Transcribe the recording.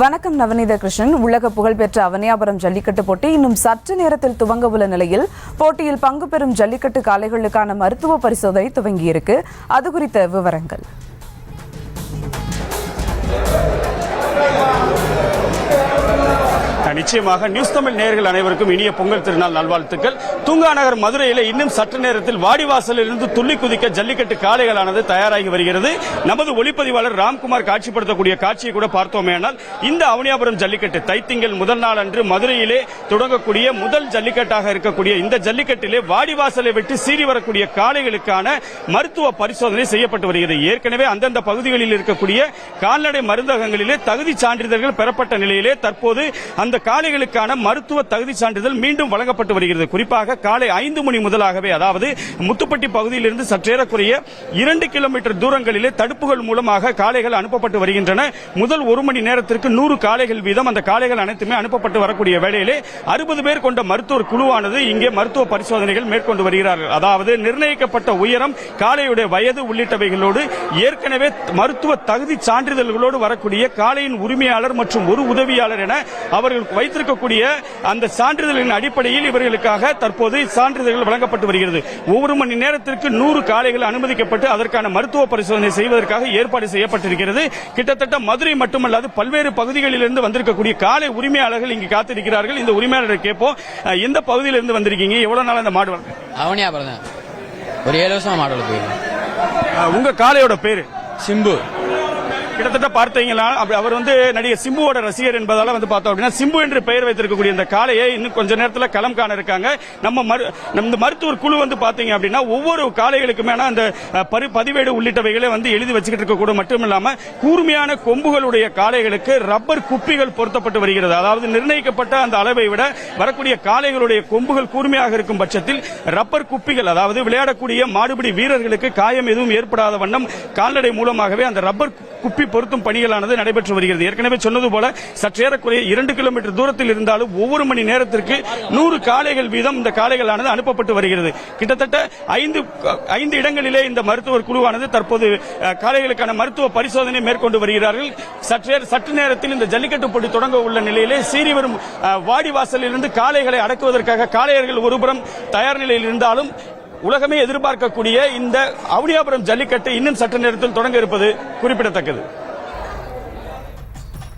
வணக்கம் நவநீத கிருஷ்ணன். உலக புகழ்பெற்ற அவனியாபுரம் ஜல்லிக்கட்டு போட்டி இன்னும் சற்று நேரத்தில் துவங்க உள்ள நிலையில் போட்டியில் பங்கு பெறும் ஜல்லிக்கட்டு காளைகளுக்கான மருத்துவ பரிசோதனை துவங்கியிருக்கு. அது குறித்த விவரங்கள். நிச்சயமாக நியூஸ் தமிழ் நேயர்கள் அனைவருக்கும் இனிய பொங்கல் திருநாள் நல்வாழ்த்துக்கள். தூங்கா நகர் மதுரையில் இன்னும் சற்று நேரத்தில் வாடிவாசலில் இருந்து துள்ளி குதிக்க ஜல்லிக்கட்டு காளைகளானது தயாராகி வருகிறது. நமது ஒளிப்பதிவாளர் ராம்குமார் காட்சிப்படுத்தக்கூடிய காட்சியை கூட பார்த்தோமேனால் இந்த அவனியாபுரம் ஜல்லிக்கட்டு தைத்திங்கள் முதல் நாள் அன்று மதுரையிலே தொடங்கக்கூடிய முதல் ஜல்லிக்கட்டாக இருக்கக்கூடிய இந்த ஜல்லிக்கட்டிலே வாடிவாசலை விட்டு சீறி வரக்கூடிய காளைகளுக்கான மருத்துவ பரிசோதனை செய்யப்பட்டு வருகிறது. ஏற்கனவே அந்தந்த பகுதிகளில் இருக்கக்கூடிய கால்நடை மருந்தகங்களிலே தகுதி சான்றிதழ்கள் பெறப்பட்ட நிலையிலே தற்போது அந்த காளைகளுக்கான மருத்துவ தகுதி சான்றிதழ் மீண்டும் வழங்கப்பட்டு வருகிறது. குறிப்பாக காலை 5 மணி முதலாகவே, அதாவது முத்துப்பட்டி பகுதியிலிருந்து சற்றேறக்குறைய 2 கிலோமீட்டர் தூரங்களிலே தடுப்புகள் மூலமாக காளைகள் அனுப்பப்பட்டு வருகின்றன. முதல் 1 மணி நேரத்திற்கு 100 காளைகள் வீதம் அந்த காளைகள் அனைத்துமே அனுப்பப்பட்டு வரக்கூடிய வேளையிலே 60 பேர் கொண்ட மருத்துவர் குழுவானது இங்கே மருத்துவ பரிசோதனைகள் மேற்கொண்டு வருகிறார்கள். அதாவது நிர்ணயிக்கப்பட்ட உயரம், காளையுடைய வயது உள்ளிட்டவைகளோடு ஏற்கனவே மருத்துவ தகுதி சான்றிதழ்களோடு வரக்கூடிய காளையின் உரிமையாளர் மற்றும் ஒரு உதவியாளர் என அவர்கள் வைத்திருக்கக்கூடிய அந்த சான்றிதழின் அடிப்படையில் இவர்களுக்காக தற்போது சான்றிதழ்கள் வழங்கப்பட்டு வருகிறது. ஒவ்வொரு மணி நேரத்திற்கு 100 காளைகள் அனுமதிக்கப்பட்டு அதற்கான மருத்துவ பரிசோதனை செய்வதற்காக ஏற்பாடு செய்யப்பட்டிருக்கிறது. கிட்டத்தட்ட மதுரை மட்டுமல்லாது பல்வேறு பகுதிகளிலிருந்து வந்திருக்கக்கூடிய காளை உரிமையாளர்கள் இங்கு காத்திருக்கிறார்கள். இந்த உரிமையாளரை கேட்போம். எந்த பகுதியிலிருந்து வந்திருக்கீங்க? எவ்வளவு நாள் அந்த மாடு அவனியாபுரம் தான். ஒரு 7 வருஷமா மாடு வளர்த்து. உங்க காளையோட பேரு? சிம்பு. கிட்டத்தட்ட பார்த்தீங்கன்னா அவர் நடிகர் சிம்புவோட ரசிகர் என்பதால பார்த்தோம் அப்படின்னா சிம்பு என்று பெயர் வைத்திருக்கக்கூடிய இந்த காளையை இன்னும் கொஞ்ச நேரத்தில் களம் காண இருக்காங்க. நம்ம மருத்துவர் குழு பாத்தீங்க அப்படின்னா ஒவ்வொரு காளைகளுக்குமே அந்த பதிவேடு உள்ளிட்டவைகளை எழுதி வச்சுக்கிட்டு இருக்க கூட மட்டும் இல்லாம கூர்மையான கொம்புகளுடைய காளைகளுக்கு ரப்பர் குப்பிகள் பொருத்தப்பட்டு வருகிறது. அதாவது நிர்ணயிக்கப்பட்ட அந்த அளவை விட வரக்கூடிய காளைகளுடைய கொம்புகள் கூர்மையாக இருக்கும் பட்சத்தில் ரப்பர் குப்பிகள், அதாவது விளையாடக்கூடிய மாடுபிடி வீரர்களுக்கு காயம் எதுவும் ஏற்படாத வண்ணம் கால்நடை மூலமாகவே அந்த ரப்பர் குப்பி பொருத்தும் பணிகளானது நடைபெற்று வருகிறது. ஏற்கனவே சொன்னது போல சற்றேறக்குறைய 2 கிலோமீட்டர் தூரத்தில் இருந்தாலும் ஒவ்வொரு மணி நேரத்திற்கு 100 காளைகள் வீதம் இந்த காளைகளானது அனுப்பப்பட்டு வருகிறது. கிட்டத்தட்ட 5 இடங்களிலே இந்த மருத்துவர் குழுவானது தற்போது காளைகளுக்கான மருத்துவ பரிசோதனை மேற்கொண்டு வருகிறார்கள். சற்று நேரத்தில் இந்த ஜல்லிக்கட்டு போட்டி தொடங்க உள்ள நிலையிலே சீறி வரும் வாடிவாசலில் இருந்து காளைகளை அடக்குவதற்காக காளையர்கள் ஒருபுறம் தயார் நிலையில் இருந்தாலும் உலகமே எதிர்பார்க்கக்கூடிய இந்த அவனியாபுரம் ஜல்லிக்கட்டு இன்னும் சற்று நேரத்தில் தொடங்க இருப்பது குறிப்பிடத்தக்கது.